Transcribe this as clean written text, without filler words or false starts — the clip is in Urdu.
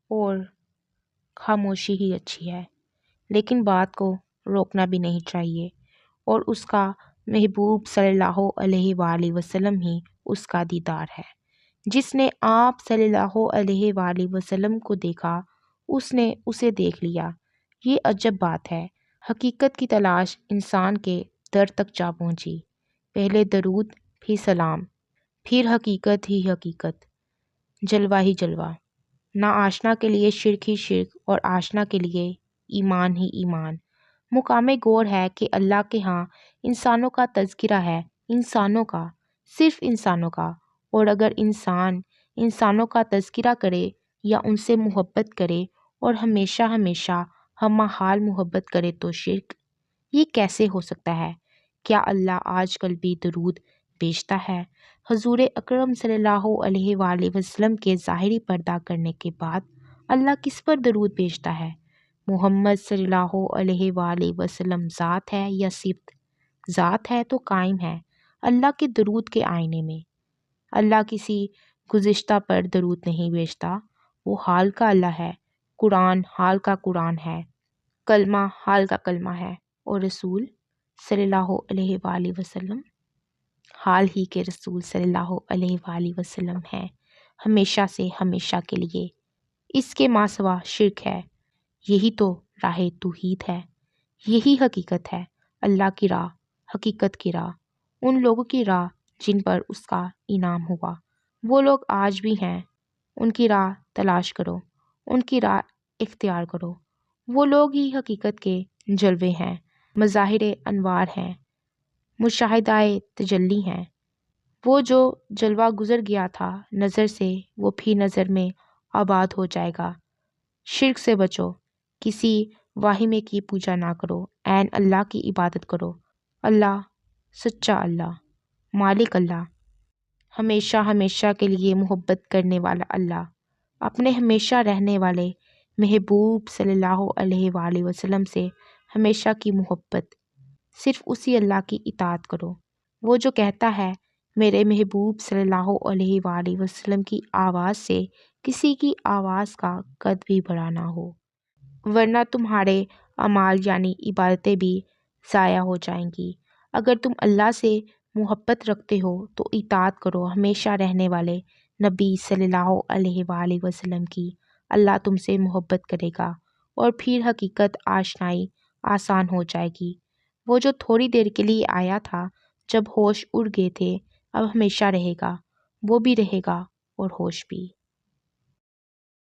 اور خاموشی ہی اچھی ہے، لیکن بات کو روکنا بھی نہیں چاہیے، اور اس کا محبوب صلی اللہ علیہ وآلہ وسلم ہی اس کا دیدار ہے۔ جس نے آپ صلی اللہ علیہ وآلہ وسلم کو دیکھا، اس نے اسے دیکھ لیا۔ یہ عجب بات ہے، حقیقت کی تلاش انسان کے در تک جا پہنچی۔ پہلے درود، پھر سلام، پھر حقیقت ہی حقیقت، جلوہ ہی جلوہ۔ نا آشنا کے لیے شرک ہی شرک، اور آشنا کے لیے ایمان ہی ایمان۔ مقام غور ہے کہ اللہ کے ہاں انسانوں کا تذکرہ ہے، انسانوں کا، صرف انسانوں کا، اور اگر انسان انسانوں کا تذکرہ کرے یا ان سے محبت کرے اور ہمیشہ ہمیشہ ہم حال محبت کرے تو شرک؟ یہ کیسے ہو سکتا ہے؟ کیا اللہ آج کل بھی درود بھیجتا ہے؟ حضور اکرم صلی اللہ علیہ وآلہ وسلم کے ظاہری پردہ کرنے کے بعد اللہ کس پر درود بھیجتا ہے؟ محمد صلی اللہ علیہ وآلہ وسلم ذات ہے یا صفت؟ ذات ہے تو قائم ہے اللہ کے درود کے آئینے میں۔ اللہ کسی گزشتہ پر درود نہیں بھیجتا، وہ حال کا اللہ ہے۔ قرآن حال کا قرآن ہے، کلمہ حال کا کلمہ ہے، اور رسول صلی اللہ علیہ وآلہ وسلم حال ہی کے رسول صلی اللہ علیہ وآلہ وسلم ہیں، ہمیشہ سے ہمیشہ کے لیے۔ اس کے ماں سوا شرک ہے۔ یہی تو راہ توحید ہے، یہی حقیقت ہے، اللہ کی راہ، حقیقت کی راہ، ان لوگوں کی راہ جن پر اس کا انعام ہوا۔ وہ لوگ آج بھی ہیں، ان کی راہ تلاش کرو، ان کی راہ اختیار کرو۔ وہ لوگ ہی حقیقت کے جلوے ہیں، مظاہر انوار ہیں، مشاہدۂ تجلی ہیں۔ وہ جو جلوہ گزر گیا تھا نظر سے، وہ پھر نظر میں آباد ہو جائے گا۔ شرک سے بچو، کسی واہمے کی پوجا نہ کرو، عین اللہ کی عبادت کرو۔ اللہ، سچا اللہ، مالک اللہ، ہمیشہ ہمیشہ کے لیے محبت کرنے والا اللہ، اپنے ہمیشہ رہنے والے محبوب صلی اللہ علیہ وآلہ وسلم سے ہمیشہ کی محبت۔ صرف اسی اللہ کی اطاعت کرو، وہ جو کہتا ہے میرے محبوب صلی اللہ علیہ وآلہ وسلم کی آواز سے کسی کی آواز کا قد بھی بڑا نہ ہو، ورنہ تمہارے اعمال یعنی عبادتیں بھی ضائع ہو جائیں گی۔ اگر تم اللہ سے محبت رکھتے ہو تو اطاعت کرو ہمیشہ رہنے والے نبی صلی اللہ علیہ وآلہ وسلم کی۔ اللہ تم سے محبت کرے گا، اور پھر حقیقت آشنائی آسان ہو جائے گی۔ وہ جو تھوڑی دیر کے لیے آیا تھا جب ہوش اڑ گئے تھے، اب ہمیشہ رہے گا، وہ بھی رہے گا اور ہوش بھی۔